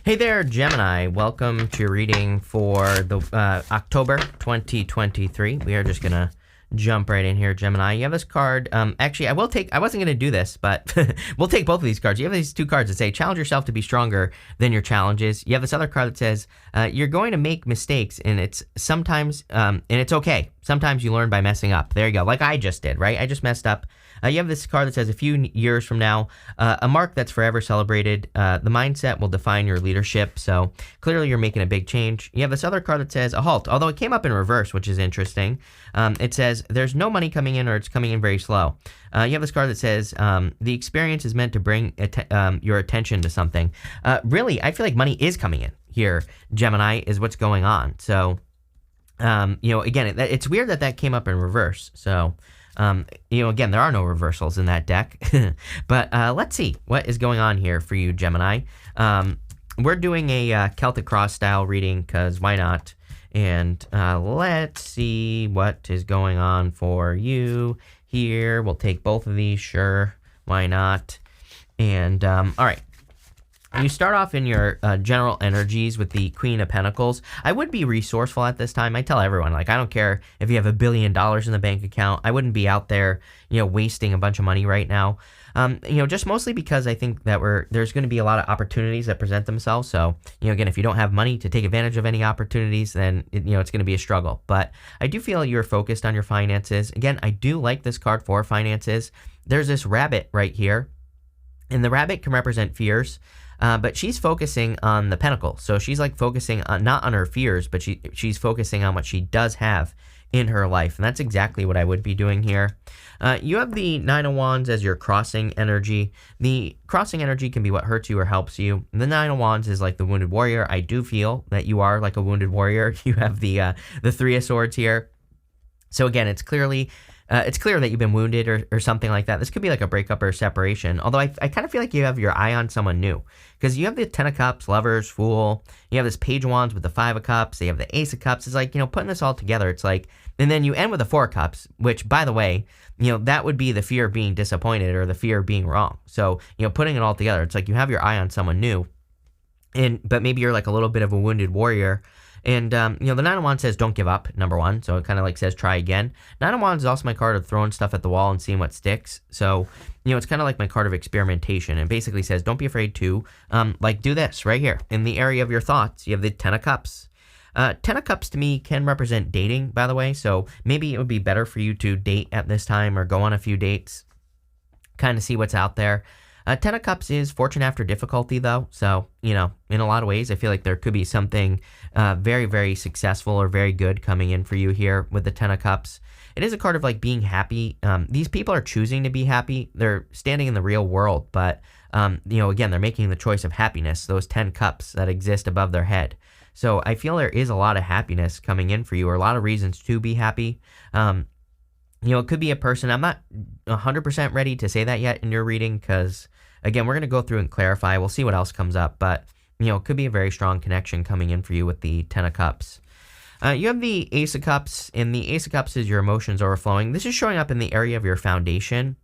Hey there, Gemini. Welcome to your reading for the October 2023. We are just going to jump right in here, Gemini. You have this card. Actually, I wasn't going to do this, but we'll take both of these cards. You have these two cards that say, challenge yourself to be stronger than your challenges. You have this other card that says, you're going to make mistakes, and it's sometimes, and it's okay. Sometimes you learn by messing up. There you go. Like I just did, right? I just messed up. You have this card that says a few years from now, a mark that's forever celebrated. The mindset will define your leadership. So clearly you're making a big change. You have this other card that says a halt, although it came up in reverse, which is interesting. It says there's no money coming in, or it's coming in very slow. You have this card that says the experience is meant to bring your attention to something. Really, I feel like money is coming in here, Gemini, is what's going on. So, again, it's weird that came up in reverse. So, again, there are no reversals in that deck, but let's see what is going on here for you, Gemini. We're doing a Celtic Cross Style reading because why not? And let's see what is going on for you here. We'll take both of these, sure, why not? And all right. You start off in your general energies with the Queen of Pentacles. I would be resourceful at this time. I tell everyone, like, I don't care if you have $1 billion in the bank account. I wouldn't be out there, wasting a bunch of money right now. Just mostly because I think that there's going to be a lot of opportunities that present themselves. So, again, if you don't have money to take advantage of any opportunities, then, it's going to be a struggle. But I do feel you're focused on your finances. Again, I do like this card for finances. There's this rabbit right here, and the rabbit can represent fears. But she's focusing on the pentacle. So she's like focusing on not on her fears, but she's focusing on what she does have in her life. And that's exactly what I would be doing here. You have the Nine of Wands as your crossing energy. The crossing energy can be what hurts you or helps you. The Nine of Wands is like the wounded warrior. I do feel that you are like a wounded warrior. You have the Three of Swords here. So again, it's clear that you've been wounded or something like that. This could be like a breakup or a separation. Although I kind of feel like you have your eye on someone new. Because you have the Ten of Cups, Lovers, Fool. You have this Page of Wands with the Five of Cups. You have the Ace of Cups. It's like, putting this all together. It's like, and then you end with the Four of Cups, which, by the way, that would be the fear of being disappointed or the fear of being wrong. So, putting it all together, it's like you have your eye on someone new. But maybe you're like a little bit of a wounded warrior. And, the Nine of Wands says don't give up, number one. So it kind of like says try again. Nine of Wands is also my card of throwing stuff at the wall and seeing what sticks. So, it's kind of like my card of experimentation. And basically says don't be afraid to, do this right here. In the area of your thoughts, you have the Ten of Cups. Ten of Cups to me can represent dating, by the way. So maybe it would be better for you to date at this time or go on a few dates. Kind of see what's out there. Ten of Cups is fortune after difficulty, though. So, in a lot of ways, I feel like there could be something very, very successful or very good coming in for you here with the Ten of Cups. It is a card of like being happy. These people are choosing to be happy. They're standing in the real world, but, again, they're making the choice of happiness, those 10 cups that exist above their head. So I feel there is a lot of happiness coming in for you, or a lot of reasons to be happy. It could be a person. I'm not 100% ready to say that yet in your reading because, again, we're going to go through and clarify. We'll see what else comes up. But, it could be a very strong connection coming in for you with the Ten of Cups. You have the Ace of Cups, and the Ace of Cups is your emotions overflowing. This is showing up in the area of your foundation.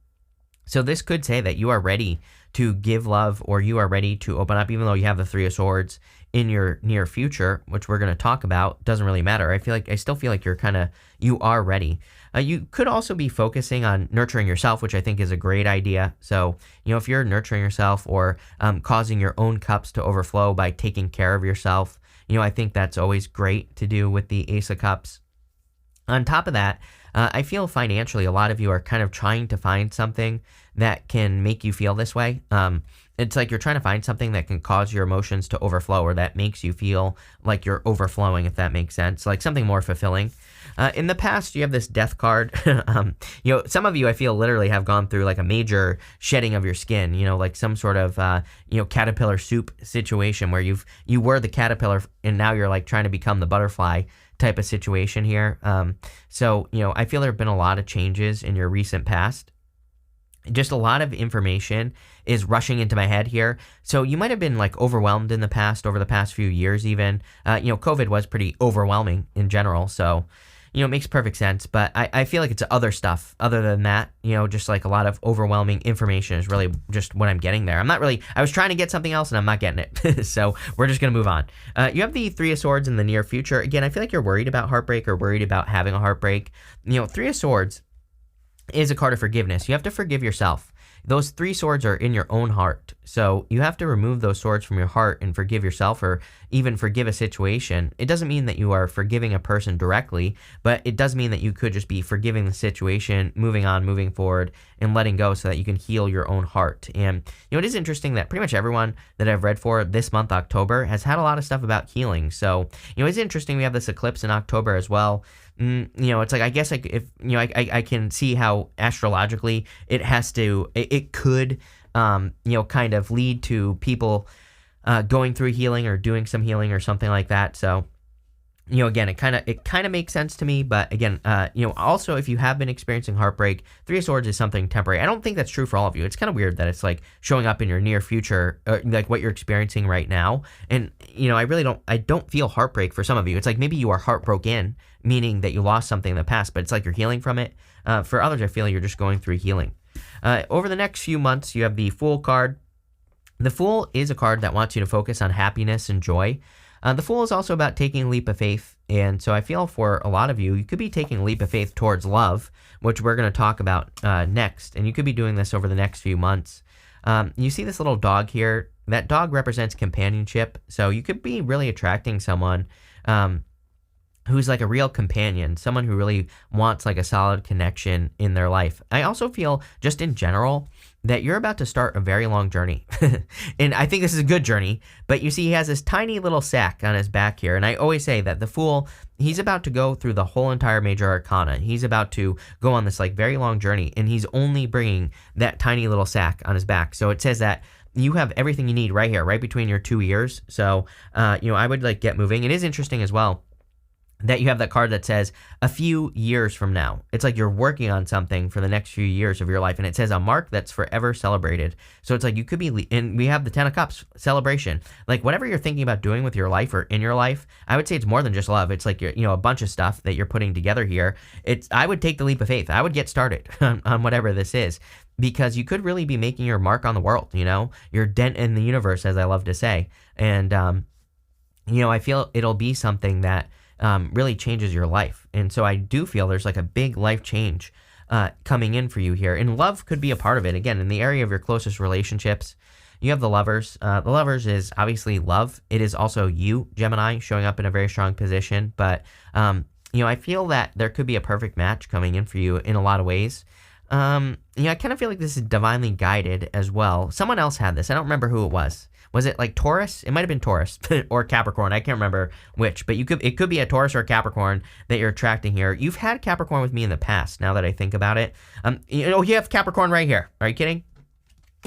So this could say that you are ready to give love, or you are ready to open up, even though you have the Three of Swords in your near future, which we're going to talk about. Doesn't really matter. I still feel like you are ready. You could also be focusing on nurturing yourself, which I think is a great idea. So, if you're nurturing yourself or causing your own cups to overflow by taking care of yourself, I think that's always great to do with the Ace of Cups. On top of that, I feel financially, a lot of you are kind of trying to find something that can make you feel this way. It's like you're trying to find something that can cause your emotions to overflow, or that makes you feel like you're overflowing, if that makes sense, like something more fulfilling. In the past, you have this Death card. Some of you, I feel, literally have gone through like a major shedding of your skin, like some sort of, caterpillar soup situation where you were the caterpillar and now you're like trying to become the butterfly type of situation here. So, I feel there have been a lot of changes in your recent past. Just a lot of information is rushing into my head here. So you might have been like overwhelmed in the past, over the past few years even. COVID was pretty overwhelming in general. So, it makes perfect sense, but I feel like it's other stuff other than that, just like a lot of overwhelming information is really just what I'm getting there. I was trying to get something else and I'm not getting it. So we're just going to move on. You have the Three of Swords in the near future. Again, I feel like you're worried about heartbreak or worried about having a heartbreak. Three of Swords is a card of forgiveness. You have to forgive yourself. Those three swords are in your own heart. So you have to remove those swords from your heart and forgive yourself, or even forgive a situation. It doesn't mean that you are forgiving a person directly, but it does mean that you could just be forgiving the situation, moving on, moving forward, and letting go so that you can heal your own heart. And, it is interesting that pretty much everyone that I've read for this month, October, has had a lot of stuff about healing. So, it's interesting we have this eclipse in October as well. It's like, I guess I can see how astrologically it could, kind of lead to people going through healing or doing some healing or something like that. So, again, it kind of makes sense to me. But again, also if you have been experiencing heartbreak, Three of Swords is something temporary. I don't think that's true for all of you. It's kind of weird that it's like showing up in your near future, like what you're experiencing right now. And, I don't feel heartbreak for some of you. It's like maybe you are heartbroken, meaning that you lost something in the past, but it's like you're healing from it. For others, I feel you're just going through healing. Over the next few months, you have the Fool card. The Fool is a card that wants you to focus on happiness and joy. The Fool is also about taking a leap of faith, and so I feel for a lot of you, you could be taking a leap of faith towards love, which we're going to talk about next, and you could be doing this over the next few months. You see this little dog here? That dog represents companionship, so you could be really attracting someone who's like a real companion, someone who really wants like a solid connection in their life. I also feel, just in general, that you're about to start a very long journey. And I think this is a good journey, but you see he has this tiny little sack on his back here. And I always say that the Fool, he's about to go through the whole entire major arcana. He's about to go on this like very long journey, and he's only bringing that tiny little sack on his back. So it says that you have everything you need right here, right between your two ears. So, I would like get moving. It is interesting as well that you have that card that says a few years from now. It's like you're working on something for the next few years of your life, and it says a mark that's forever celebrated. So it's like you could be, and we have the Ten of Cups, celebration. Like whatever you're thinking about doing with your life or in your life, I would say it's more than just love. It's like, a bunch of stuff that you're putting together here. I would take the leap of faith. I would get started on whatever this is, because you could really be making your mark on the world, your dent in the universe, as I love to say. And, I feel it'll be something that really changes your life. And so I do feel there's like a big life change coming in for you here. And love could be a part of it. Again, in the area of your closest relationships, you have the Lovers. The Lovers is obviously love. It is also you, Gemini, showing up in a very strong position. But, I feel that there could be a perfect match coming in for you in a lot of ways. I kind of feel like this is divinely guided as well. Someone else had this. I don't remember who it was. Was it like Taurus? It might have been Taurus or Capricorn. I can't remember which, but it could be a Taurus or a Capricorn that you're attracting here. You've had Capricorn with me in the past, now that I think about it. You have Capricorn right here. Are you kidding?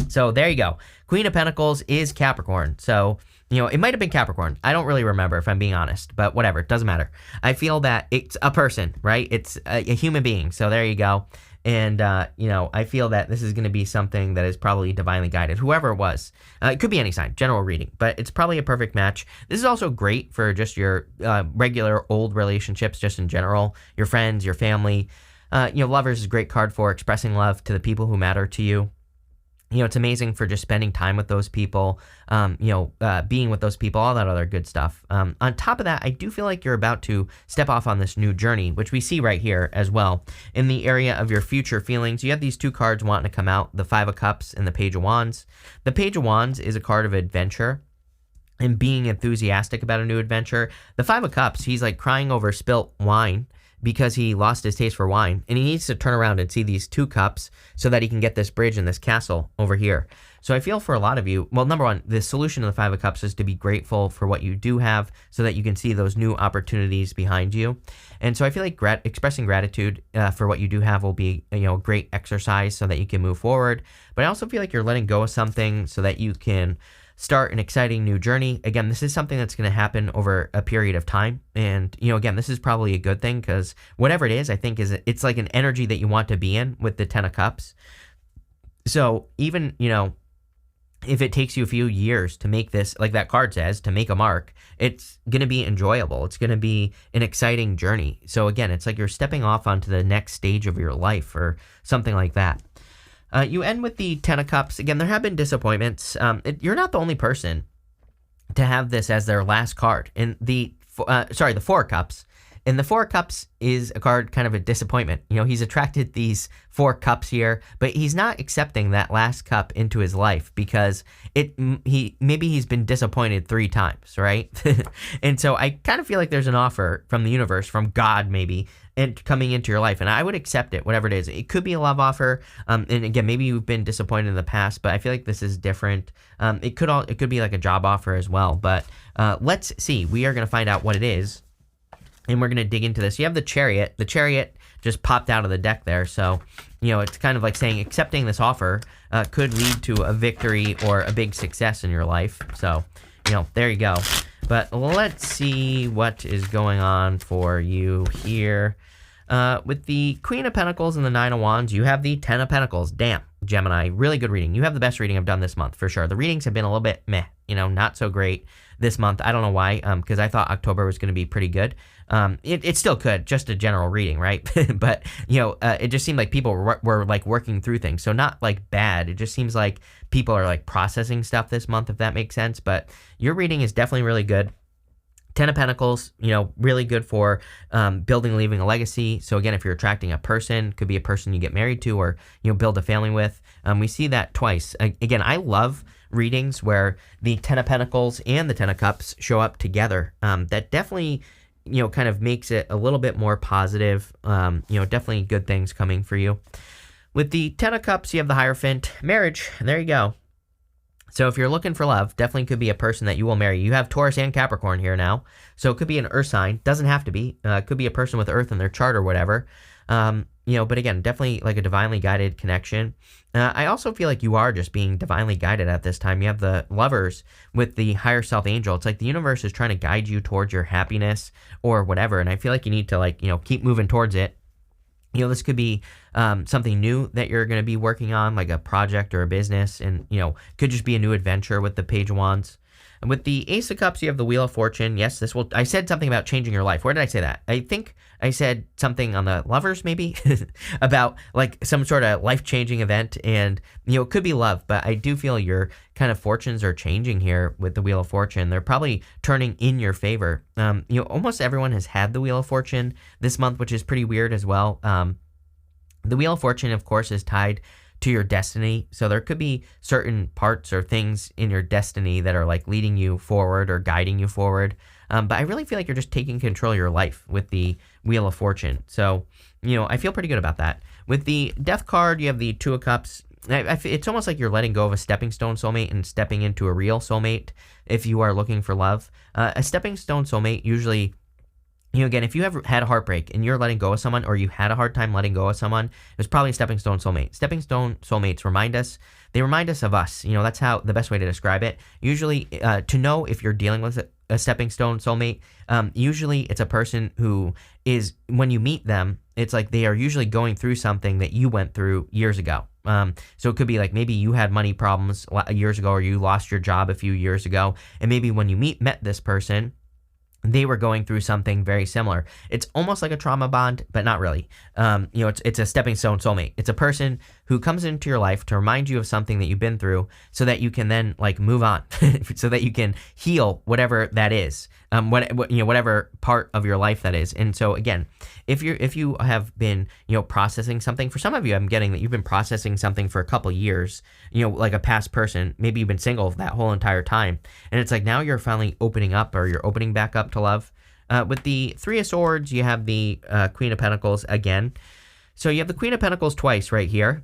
So there you go. Queen of Pentacles is Capricorn. So, it might have been Capricorn. I don't really remember, if I'm being honest, but whatever. It doesn't matter. I feel that it's a person, right? It's a human being. So there you go. And, I feel that this is going to be something that is probably divinely guided, whoever it was. It could be any sign, general reading, but it's probably a perfect match. This is also great for just your regular old relationships, just in general, your friends, your family. Lovers is a great card for expressing love to the people who matter to you. It's amazing for just spending time with those people, being with those people, all that other good stuff. On top of that, I do feel like you're about to step off on this new journey, which we see right here as well. In the area of your future feelings, you have these two cards wanting to come out, the Five of Cups and the Page of Wands. The Page of Wands is a card of adventure and being enthusiastic about a new adventure. The Five of Cups, he's like crying over spilt wine, because he lost his taste for wine, and he needs to turn around and see these two cups so that he can get this bridge and this castle over here. So I feel for a lot of you, well, number one, the solution to the Five of Cups is to be grateful for what you do have so that you can see those new opportunities behind you. And so I feel like expressing gratitude for what you do have will be a great exercise so that you can move forward. But I also feel like you're letting go of something so that you can start an exciting new journey. Again, this is something that's going to happen over a period of time. And, again, this is probably a good thing, because whatever it is, I think it's like an energy that you want to be in with the Ten of Cups. So even, if it takes you a few years to make this, like that card says, to make a mark, it's going to be enjoyable. It's going to be an exciting journey. So again, it's like you're stepping off onto the next stage of your life or something like that. You end with the Ten of Cups. Again, there have been disappointments. You're not the only person to have this as their last card. And the Four of Cups. And the Four of Cups is a card kind of a disappointment. You know, he's attracted these 4 cups here, but he's not accepting that last cup into his life because he's been disappointed 3 times, right? And so I kind of feel like there's an offer from the universe, from God maybe, and coming into your life, and I would accept it, whatever it is. It could be a love offer, and again, maybe you've been disappointed in the past, but I feel like this is different. It could be like a job offer as well, but let's see. We are going to find out what it is. And we're going to dig into this. You have the Chariot. The Chariot just popped out of the deck there. So, you know, it's kind of like saying accepting this offer could lead to a victory or a big success in your life. So, you know, there you go. But let's see what is going on for you here. With the Queen of Pentacles and the Nine of Wands, you have the Ten of Pentacles. Damn, Gemini, really good reading. You have the best reading I've done this month, for sure. The readings have been a little bit meh, you know, not so great this month. I don't know why, because I thought October was going to be pretty good. It still could, just a general reading, right? But, you know, it just seemed like people were like working through things. So not like bad. It just seems like people are like processing stuff this month, if that makes sense. But your reading is definitely really good. Ten of Pentacles, you know, really good for building and leaving a legacy. So again, if you're attracting a person, could be a person you get married to or, you know, build a family with. We see that twice. Again, I love readings where the Ten of Pentacles and the Ten of Cups show up together. That definitely, you know, kind of makes it a little bit more positive. You know, definitely good things coming for you. With the Ten of Cups, you have the Hierophant. Marriage, there you go. So if you're looking for love, definitely could be a person that you will marry. You have Taurus and Capricorn here now. So it could be an earth sign. Doesn't have to be. It could be a person with earth in their chart or whatever. You know, but again, definitely like a divinely guided connection. I also feel like you are just being divinely guided at this time. You have the Lovers with the higher self angel. It's like the universe is trying to guide you towards your happiness or whatever. And I feel like you need to, like, you know, keep moving towards it. You know, this could be something new that you're going to be working on, like a project or a business, and, you know, could just be a new adventure with the Page of Wands. And with the Ace of Cups, you have the Wheel of Fortune. Yes, I said something about changing your life. Where did I say that? I think I said something on the Lovers, maybe, about like some sort of life-changing event, and, you know, it could be love, but I do feel your kind of fortunes are changing here with the Wheel of Fortune. They're probably turning in your favor. You know, almost everyone has had the Wheel of Fortune this month, which is pretty weird as well. The Wheel of Fortune, of course, is tied to your destiny. So there could be certain parts or things in your destiny that are like leading you forward or guiding you forward. But I really feel like you're just taking control of your life with the Wheel of Fortune. So, you know, I feel pretty good about that. With the Death card, you have the Two of Cups. It's almost like you're letting go of a stepping stone soulmate and stepping into a real soulmate if you are looking for love. A stepping stone soulmate usually, you know, again, if you have had a heartbreak and you're letting go of someone, or you had a hard time letting go of someone, it's probably a stepping stone soulmate. Stepping stone soulmates remind us of us. You know, that's how the best way to describe it. Usually, to know if you're dealing with a stepping stone soulmate, usually it's a person who is, when you meet them, it's like they are usually going through something that you went through years ago. So it could be like maybe you had money problems years ago, or you lost your job a few years ago, and maybe when you met this person, they were going through something very similar. It's almost like a trauma bond, but not really. You know, it's a stepping stone soulmate. It's a person who comes into your life to remind you of something that you've been through, so that you can then like move on, so that you can heal whatever that is, whatever part of your life that is. And so again, if you have been, you know, processing something, for some of you, I'm getting that you've been processing something for a couple years, you know, like a past person, maybe you've been single that whole entire time, and it's like now you're finally opening up, or you're opening back up to love. With the Three of Swords, you have the Queen of Pentacles again. So you have the Queen of Pentacles twice right here.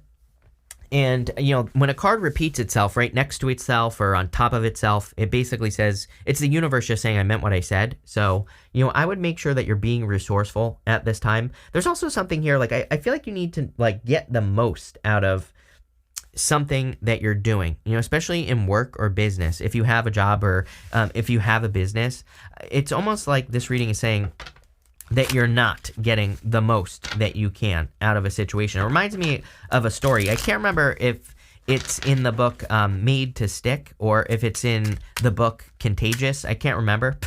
And, you know, when a card repeats itself right next to itself or on top of itself, it basically says, it's the universe just saying I meant what I said. So, you know, I would make sure that you're being resourceful at this time. There's also something here, like, I feel like you need to, like, get the most out of something that you're doing, you know, especially in work or business. If you have a job, or if you have a business, it's almost like this reading is saying that you're not getting the most that you can out of a situation. It reminds me of a story. I can't remember if it's in the book Made to Stick, or if it's in the book Contagious. I can't remember.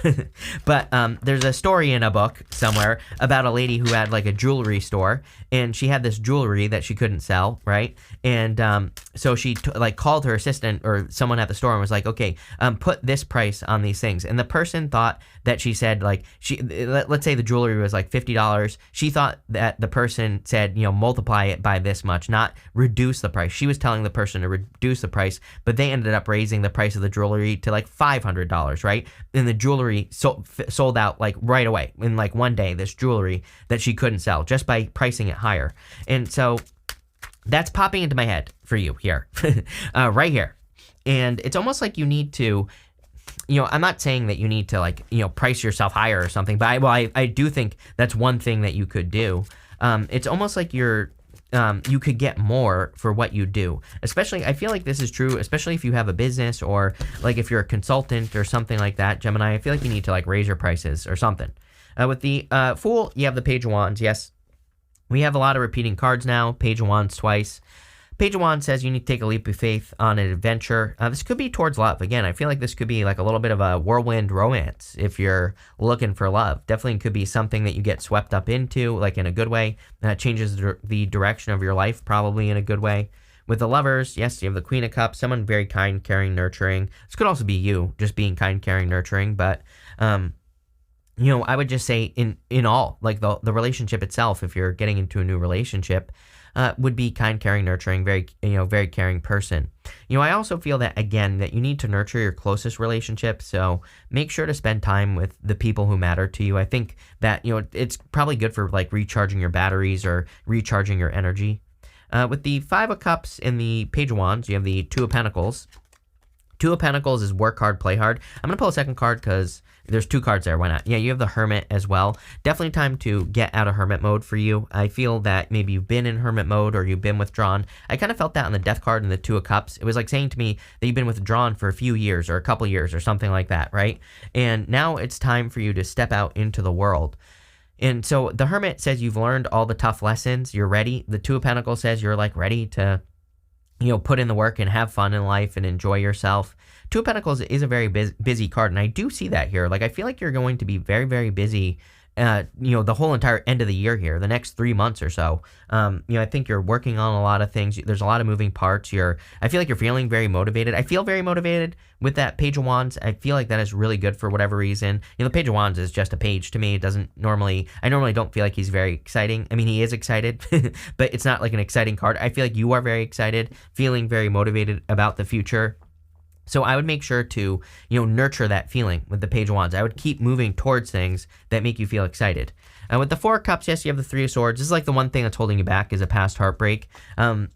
But there's a story in a book somewhere about a lady who had like a jewelry store, and she had this jewelry that she couldn't sell, right? And so she like called her assistant or someone at the store and was like, okay, put this price on these things. And the person thought that she said like, let's say the jewelry was like $50. She thought that the person said, multiply it by this much, not reduce the price. She was telling the person to reduce the price, but they ended up raising the price of the jewelry to like $500, right? And the jewelry sold out like right away in like one day, this jewelry that she couldn't sell just by pricing it higher. And so that's popping into my head for you here, right here. And it's almost like you need to, I'm not saying that you need to like, price yourself higher or something, but I do think that's one thing that you could do. It's almost like you could get more for what you do. Especially, I feel like this is true, especially if you have a business or like if you're a consultant or something like that, Gemini, I feel like you need to like raise your prices or something. With the Fool, you have the Page of Wands. Yes, we have a lot of repeating cards now. Page of Wands twice. Page of Wands says you need to take a leap of faith on an adventure. This could be towards love. Again, I feel like this could be like a little bit of a whirlwind romance if you're looking for love. Definitely could be something that you get swept up into, like in a good way. That changes the direction of your life, probably in a good way. With the Lovers, yes, you have the Queen of Cups, someone very kind, caring, nurturing. This could also be you, just being kind, caring, nurturing. But, I would just say in all, like the relationship itself, if you're getting into a new relationship, would be kind, caring, nurturing, very caring person. I also feel that, again, that you need to nurture your closest relationships. So make sure to spend time with the people who matter to you. I think that, it's probably good for like recharging your batteries or recharging your energy. With the Five of Cups and the Page of Wands, you have the Two of Pentacles. Two of Pentacles is work hard, play hard. I'm going to pull a second card because there's two cards there. Why not? Yeah, you have the Hermit as well. Definitely time to get out of Hermit mode for you. I feel that maybe you've been in Hermit mode or you've been withdrawn. I kind of felt that on the Death card and the Two of Cups. It was like saying to me that you've been withdrawn for a few years or a couple years or something like that, right? And now it's time for you to step out into the world. And so the Hermit says you've learned all the tough lessons. You're ready. The Two of Pentacles says you're like ready to put in the work and have fun in life and enjoy yourself. Two of Pentacles is a very busy card, and I do see that here. Like, I feel like you're going to be very, very busy, the whole entire end of the year here, the next 3 months or so. I think you're working on a lot of things. There's a lot of moving parts. I feel like you're feeling very motivated. I feel very motivated with that Page of Wands. I feel like that is really good for whatever reason. The Page of Wands is just a page to me. I normally don't feel like he's very exciting. I mean, he is excited, but it's not like an exciting card. I feel like you are very excited, feeling very motivated about the future. So I would make sure to, nurture that feeling with the Page of Wands. I would keep moving towards things that make you feel excited. And with the Four of Cups, yes, you have the Three of Swords. This is like the one thing that's holding you back is a past heartbreak. So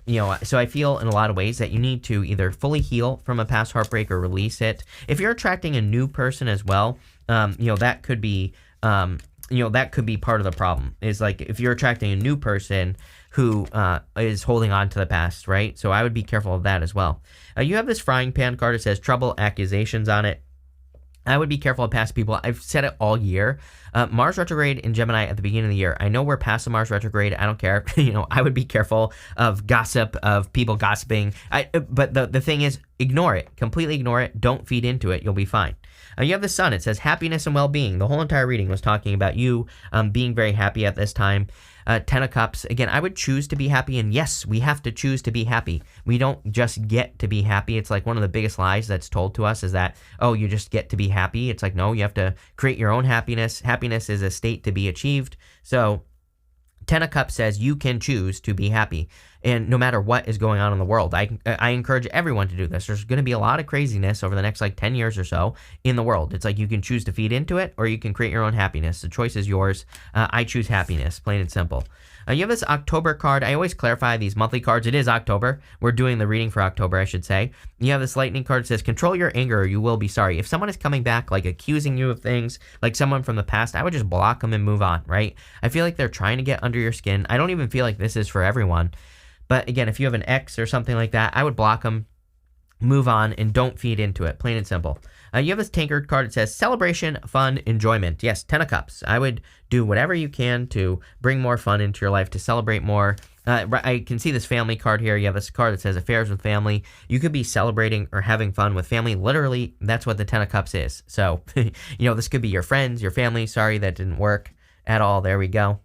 I feel in a lot of ways that you need to either fully heal from a past heartbreak or release it. If you're attracting a new person as well, that could be, that could be part of the problem. Is like if you're attracting a new person who is holding on to the past, right? So I would be careful of that as well. You have this Frying Pan card. It says trouble, accusations on it. I would be careful of past people. I've said it all year. Mars retrograde in Gemini at the beginning of the year. I know we're past the Mars retrograde. I don't care. I would be careful of gossip, of people gossiping. But the thing is, ignore it. Completely ignore it. Don't feed into it. You'll be fine. You have the Sun. It says happiness and well-being. The whole entire reading was talking about you being very happy at this time. Ten of Cups. Again, I would choose to be happy. And yes, we have to choose to be happy. We don't just get to be happy. It's like one of the biggest lies that's told to us is that, oh, you just get to be happy. It's like, no, you have to create your own happiness. Happiness is a state to be achieved. So Ten of Cups says you can choose to be happy. And no matter what is going on in the world, I encourage everyone to do this. There's going to be a lot of craziness over the next 10 years or so in the world. It's like you can choose to feed into it or you can create your own happiness. The choice is yours. I choose happiness, plain and simple. You have this October card. I always clarify these monthly cards. It is October. We're doing the reading for October, I should say. You have this Lightning card that says, control your anger or you will be sorry. If someone is coming back, accusing you of things, like someone from the past, I would just block them and move on, right? I feel like they're trying to get under your skin. I don't even feel like this is for everyone. But again, if you have an ex or something like that, I would block them, move on, and don't feed into it, plain and simple. You have this tankard card. It says celebration, fun, enjoyment. Yes, 10 of Cups. I would do whatever you can to bring more fun into your life, to celebrate more. I can see this family card here. You have this card that says affairs with family. You could be celebrating or having fun with family. Literally, that's what the 10 of Cups is. So, this could be your friends, your family. Sorry, that didn't work at all. There we go.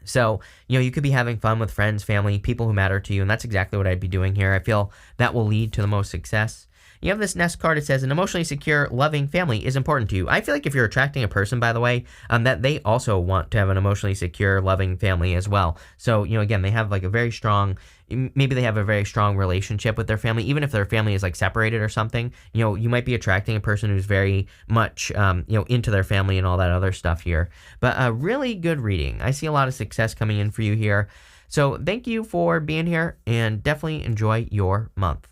So, you could be having fun with friends, family, people who matter to you, and that's exactly what I'd be doing here. I feel that will lead to the most success. You have this next card. It says an emotionally secure, loving family is important to you. I feel like if you're attracting a person, by the way, that they also want to have an emotionally secure, loving family as well. So, again, they have like a very strong, maybe they have a very strong relationship with their family, even if their family is like separated or something. You might be attracting a person who's very much, into their family and all that other stuff here. But a really good reading. I see a lot of success coming in for you here. So thank you for being here, and definitely enjoy your month.